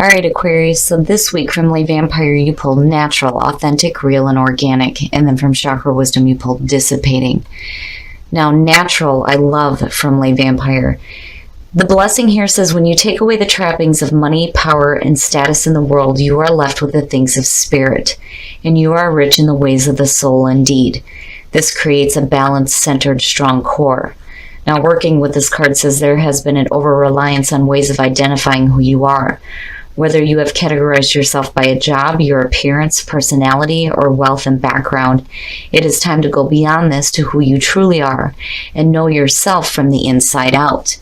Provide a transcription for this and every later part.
All right, Aquarius, so this week from Lay Vampire, you pulled natural, authentic, real, and organic. And then from Chakra Wisdom, you pulled dissipating. Now, natural, I love from Lay Vampire. The blessing here says, when you take away the trappings of money, power, and status in the world, you are left with the things of spirit, and you are rich in the ways of the soul indeed. This creates a balanced, centered, strong core. Now, working with this card says there has been an over-reliance on ways of identifying who you are. Whether you have categorized yourself by a job, your appearance, personality, or wealth and background, it is time to go beyond this to who you truly are and know yourself from the inside out.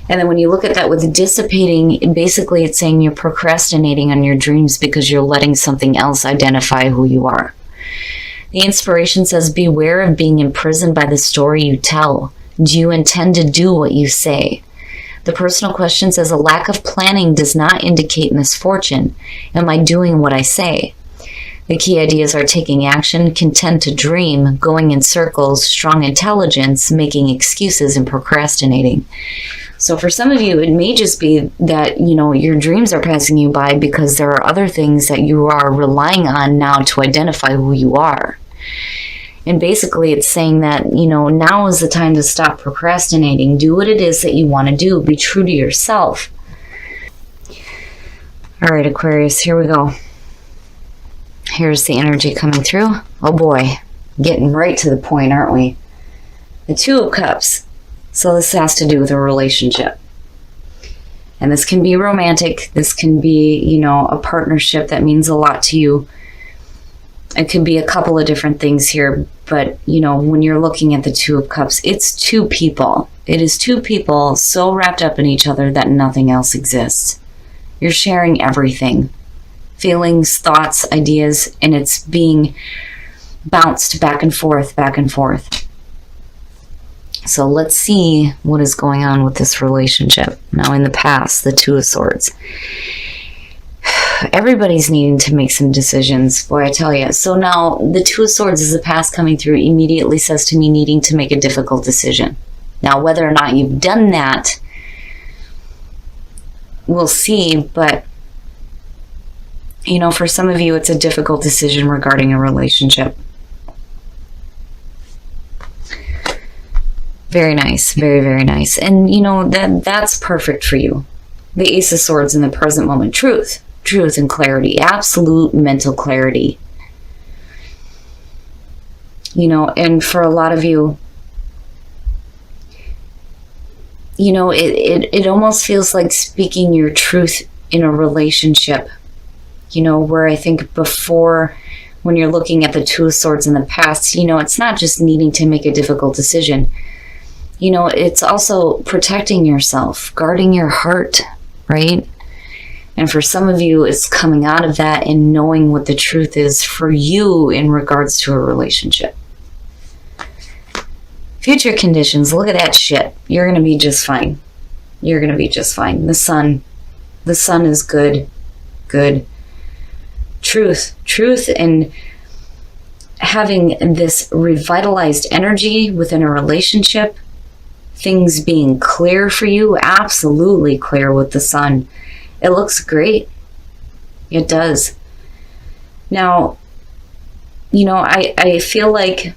And then when you look at that with dissipating, basically it's saying you're procrastinating on your dreams because you're letting something else identify who you are. The inspiration says, beware of being imprisoned by the story you tell. Do you intend to do what you say? The personal question says, a lack of planning does not indicate misfortune. Am I doing what I say? The key ideas are taking action, content to dream, going in circles, strong intelligence, making excuses, and procrastinating. So for some of you, it may just be that, your dreams are passing you by because there are other things that you are relying on now to identify who you are. And basically it's saying that, now is the time to stop procrastinating. Do what it is that you want to do. Be true to yourself. All right, Aquarius, here we go. Here's the energy coming through. Oh boy, getting right to the point, aren't we? The Two of Cups. So this has to do with a relationship. And this can be romantic. This can be, a partnership that means a lot to you. It could be a couple of different things here, but when you're looking at the Two of Cups, it's two people. It is two people so wrapped up in each other that nothing else exists. You're sharing everything, feelings, thoughts, ideas, and it's being bounced back and forth, back and forth. So let's see what is going on with this relationship. Now in the past, the Two of Swords. Everybody's needing to make some decisions, boy, I tell you. So now the Two of Swords is the past coming through, immediately says to me needing to make a difficult decision. Now, whether or not you've done that, we'll see. But, for some of you, it's a difficult decision regarding a relationship. Very nice. Very, very nice. And, that's perfect for you. The Ace of Swords in the present moment. Truth and clarity, absolute mental clarity. And for a lot of you, it almost feels like speaking your truth in a relationship, where I think before, when you're looking at the Two of Swords in the past, it's not just needing to make a difficult decision. It's also protecting yourself, guarding your heart, right? And for some of you, it's coming out of that and knowing what the truth is for you in regards to a relationship. Future conditions, look at that shit. You're going to be just fine. You're going to be just fine. The sun is good. Truth, and having this revitalized energy within a relationship, things being clear for you, absolutely clear with the sun. It looks great. It does. Now, I feel like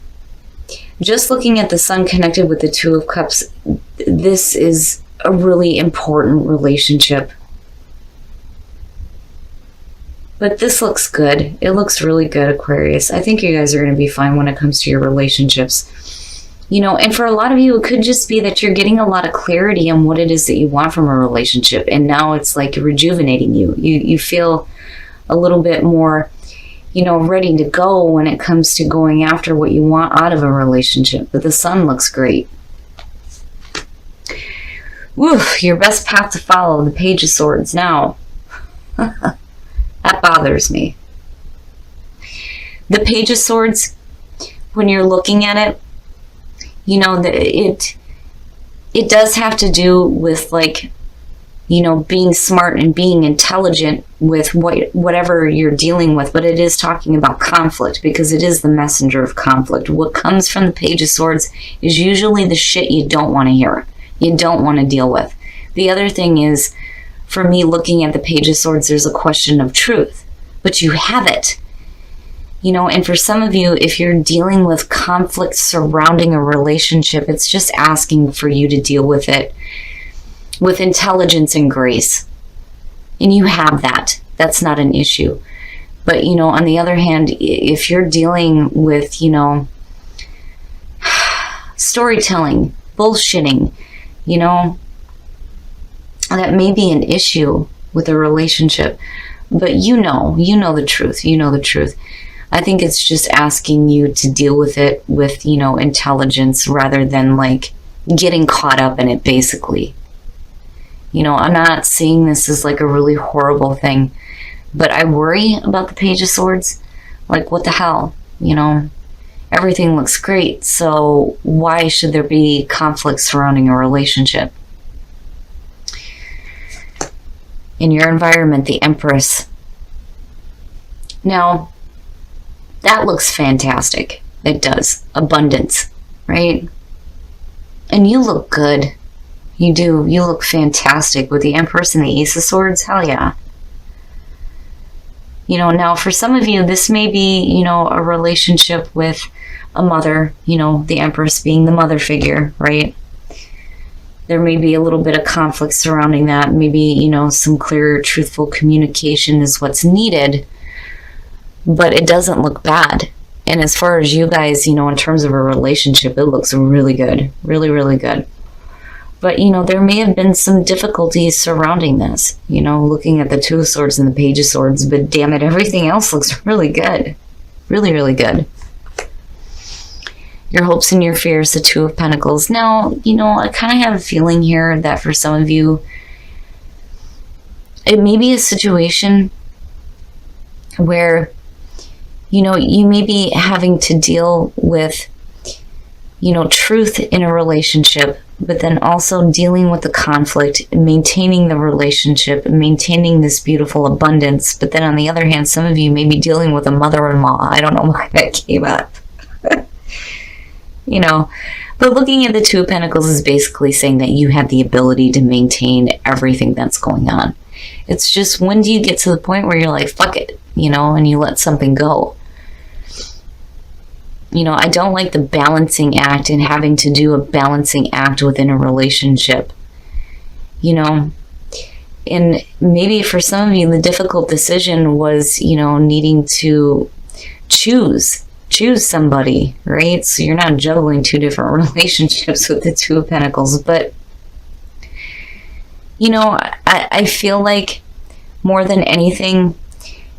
just looking at the sun connected with the Two of Cups, this is a really important relationship. But this looks good. It looks really good, Aquarius. I think you guys are going to be fine when it comes to your relationships. And for a lot of you, it could just be that you're getting a lot of clarity on what it is that you want from a relationship. And now it's like rejuvenating you. You feel a little bit more, ready to go when it comes to going after what you want out of a relationship. But the sun looks great. Woo, your best path to follow, the Page of Swords. Now, that bothers me. The Page of Swords, when you're looking at it, it does have to do with being smart and being intelligent with whatever you're dealing with, but it is talking about conflict because it is the messenger of conflict. What comes from the Page of Swords is usually the shit you don't want to hear, you don't want to deal with. The other thing is, for me, looking at the Page of Swords, there's a question of truth, but you have it. You know, and for some of you, if you're dealing with conflict surrounding a relationship, it's just asking for you to deal with it with intelligence and grace. And you have that. That's not an issue. But, you know, on the other hand, if you're dealing with, you know, storytelling, bullshitting, you know, that may be an issue with a relationship. But you know the truth. You know the truth. I think it's just asking you to deal with it with, you know, intelligence rather than like getting caught up in it, basically. You know, I'm not seeing this as like a really horrible thing, but I worry about the Page of Swords. Like, what the hell? You know, everything looks great, so why should there be conflict surrounding a relationship? In your environment, the Empress. Now, that looks fantastic. It does. Abundance, right? And you look good. You do. You look fantastic with the Empress and the Ace of Swords. Hell yeah. You know, now for some of you, this may be, you know, a relationship with a mother, you know, the Empress being the mother figure, right? There may be a little bit of conflict surrounding that. Maybe, you know, some clear, truthful communication is what's needed, but it doesn't look bad. And as far as you guys, you know, in terms of a relationship, it looks really good. Really, really good. But, you know, there may have been some difficulties surrounding this, you know, looking at the Two of Swords and the Page of Swords, but damn it, everything else looks really good. Really, really good. Your hopes and your fears, the Two of Pentacles. Now, you know, I kind of have a feeling here that for some of you, it may be a situation where, you know, you may be having to deal with, you know, truth in a relationship, but then also dealing with the conflict, maintaining the relationship, maintaining this beautiful abundance. But then on the other hand, some of you may be dealing with a mother-in-law. I don't know why that came up. You know, but looking at the Two of Pentacles is basically saying that you have the ability to maintain everything that's going on. It's just, when do you get to the point where you're like, fuck it, you know, and you let something go? You know, I don't like the balancing act and having to do a balancing act within a relationship, you know. And maybe for some of you, the difficult decision was, you know, needing to choose somebody, right? So you're not juggling two different relationships with the Two of Pentacles. But, you know, I feel like more than anything,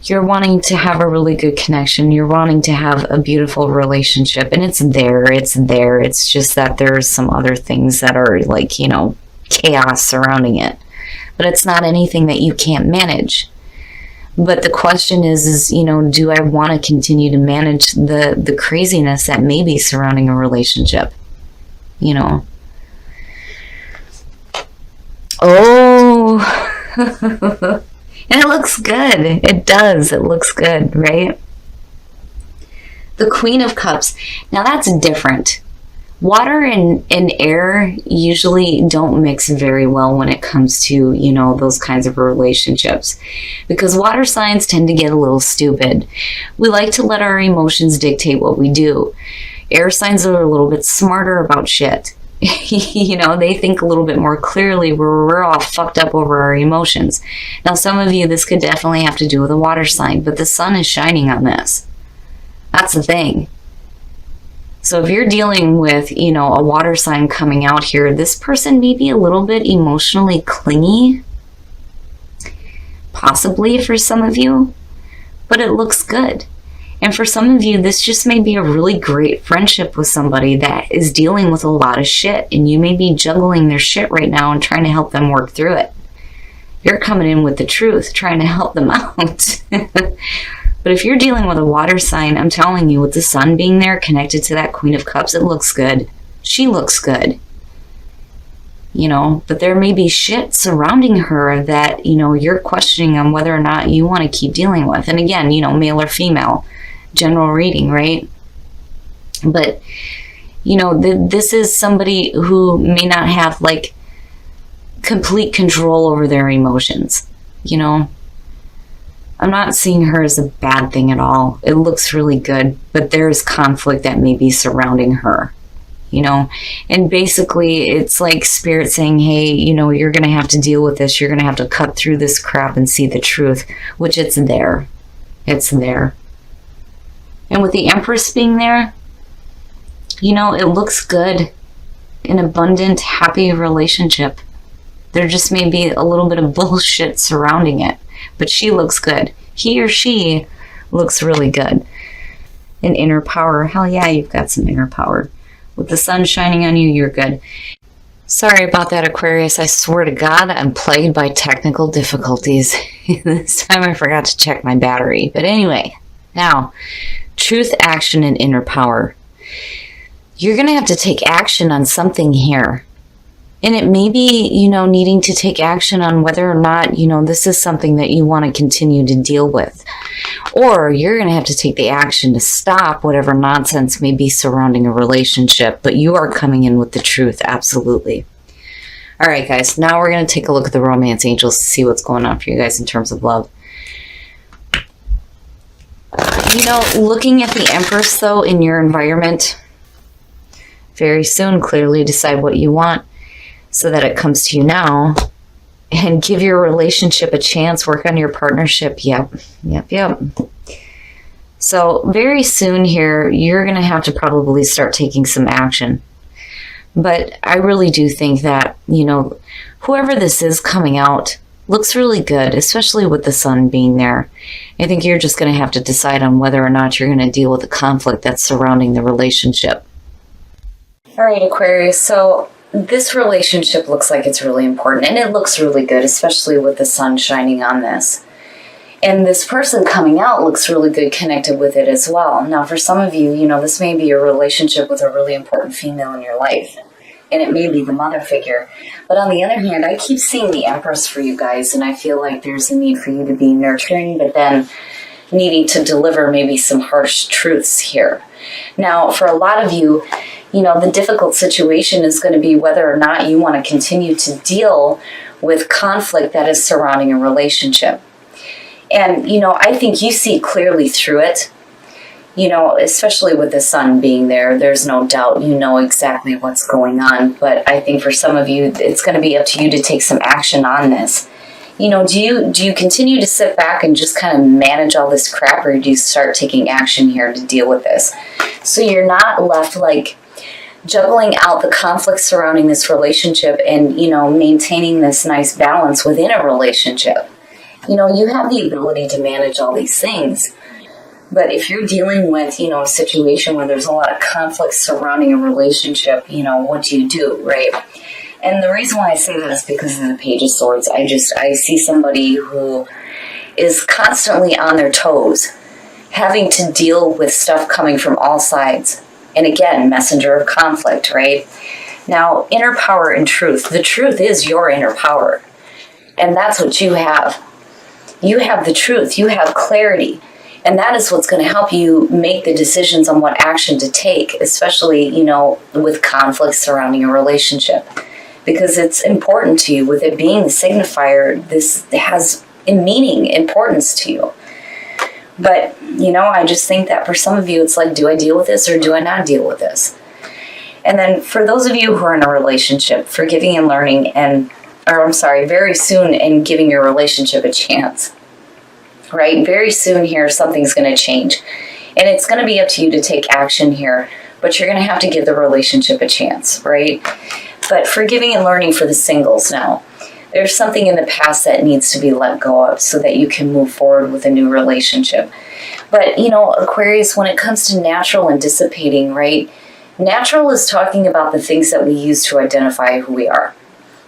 you're wanting to have a really good connection. You're wanting to have a beautiful relationship, and it's there. It's just that there's some other things that are like, you know, chaos surrounding it. But it's not anything that you can't manage. But the question is, you know, do I want to continue to manage the craziness that may be surrounding a relationship? You know? Oh... And it looks good. It does. It looks good, right? The Queen of Cups. Now that's different. Water and air usually don't mix very well when it comes to, you know, those kinds of relationships. Because water signs tend to get a little stupid. We like to let our emotions dictate what we do. Air signs are a little bit smarter about shit. You know, they think a little bit more clearly, where we're all fucked up over our emotions. Now, some of you, this could definitely have to do with a water sign, but the sun is shining on this. That's the thing. So if you're dealing with, you know, a water sign coming out here, this person may be a little bit emotionally clingy. Possibly for some of you, but it looks good. And for some of you, this just may be a really great friendship with somebody that is dealing with a lot of shit, and you may be juggling their shit right now and trying to help them work through it. You're coming in with the truth, trying to help them out. But if you're dealing with a water sign, I'm telling you, with the sun being there connected to that Queen of Cups, it looks good. She looks good. You know, but there may be shit surrounding her that, you know, you're questioning on whether or not you want to keep dealing with. And again, you know, male or female. General reading, right? But, you know, this is somebody who may not have like complete control over their emotions. You know, I'm not seeing her as a bad thing at all. It looks really good, but there's conflict that may be surrounding her, you know, and basically it's like Spirit saying, hey, you know, you're going to have to deal with this. You're going to have to cut through this crap and see the truth, which it's there. It's there. And with the Empress being there, you know, it looks good. An abundant, happy relationship. There just may be a little bit of bullshit surrounding it, but she looks good. He or she looks really good. An inner power. Hell yeah, you've got some inner power. With the sun shining on you, you're good. Sorry about that, Aquarius. I swear to God, I'm plagued by technical difficulties. This time I forgot to check my battery. But anyway, now, truth, action, and inner power. You're going to have to take action on something here. And it may be, you know, needing to take action on whether or not, you know, this is something that you want to continue to deal with. Or you're going to have to take the action to stop whatever nonsense may be surrounding a relationship. But you are coming in with the truth, absolutely. All right, guys, now we're going to take a look at the romance angels to see what's going on for you guys in terms of love. You know, looking at the Empress, though, in your environment, very soon, clearly decide what you want, so that it comes to you now, and give your relationship a chance. Work on your partnership. Yep. So very soon here, you're going to have to probably start taking some action. But I really do think that, you know, whoever this is coming out looks really good, especially with the sun being there. I think you're just going to have to decide on whether or not you're going to deal with the conflict that's surrounding the relationship. All right, Aquarius. So this relationship looks like it's really important, and it looks really good, especially with the sun shining on this. And this person coming out looks really good connected with it as well. Now, for some of you, you know, this may be a relationship with a really important female in your life, and it may be the mother figure. But on the other hand, I keep seeing the Empress for you guys, and I feel like there's a need for you to be nurturing, but then needing to deliver maybe some harsh truths here. Now, for a lot of you, you know, the difficult situation is going to be whether or not you want to continue to deal with conflict that is surrounding a relationship. And, you know, I think you see clearly through it, you know, especially with the sun being there. There's no doubt you know exactly what's going on. But I think for some of you, it's going to be up to you to take some action on this. You know, do you continue to sit back and just kind of manage all this crap, or do you start taking action here to deal with this? So you're not left like juggling out the conflict surrounding this relationship and, you know, maintaining this nice balance within a relationship. You know, you have the ability to manage all these things. But if you're dealing with, you know, a situation where there's a lot of conflict surrounding a relationship, you know, what do you do, right? And the reason why I say that is because of the Page of Swords. I see somebody who is constantly on their toes, having to deal with stuff coming from all sides. And again, messenger of conflict, right? Now, inner power and truth. The truth is your inner power. And that's what you have. You have the truth. You have clarity. And that is what's going to help you make the decisions on what action to take, especially, you know, with conflict surrounding a relationship. Because it's important to you. With it being the signifier, this has a meaning, importance to you. But, you know, I just think that for some of you, it's like, do I deal with this or do I not deal with this? And then for those of you who are in a relationship, forgiving and learning very soon and giving your relationship a chance, right? Very soon here, something's going to change. And it's going to be up to you to take action here, but you're going to have to give the relationship a chance, right? But forgiving and learning for the singles now. There's something in the past that needs to be let go of so that you can move forward with a new relationship. But, you know, Aquarius, when it comes to natural and dissipating, right? Natural is talking about the things that we use to identify who we are.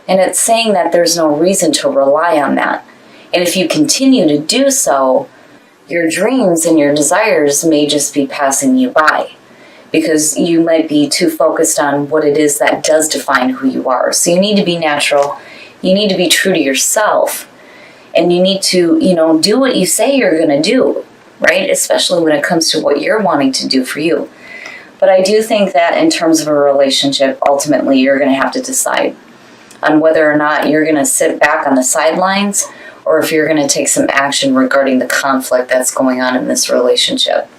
And it's saying that there's no reason to rely on that. And if you continue to do so, your dreams and your desires may just be passing you by, because you might be too focused on what it is that does define who you are. So you need to be natural. You need to be true to yourself, and you need to, you know, do what you say you're going to do, right? Especially when it comes to what you're wanting to do for you. But I do think that in terms of a relationship, ultimately, you're going to have to decide on whether or not you're going to sit back on the sidelines or if you're going to take some action regarding the conflict that's going on in this relationship.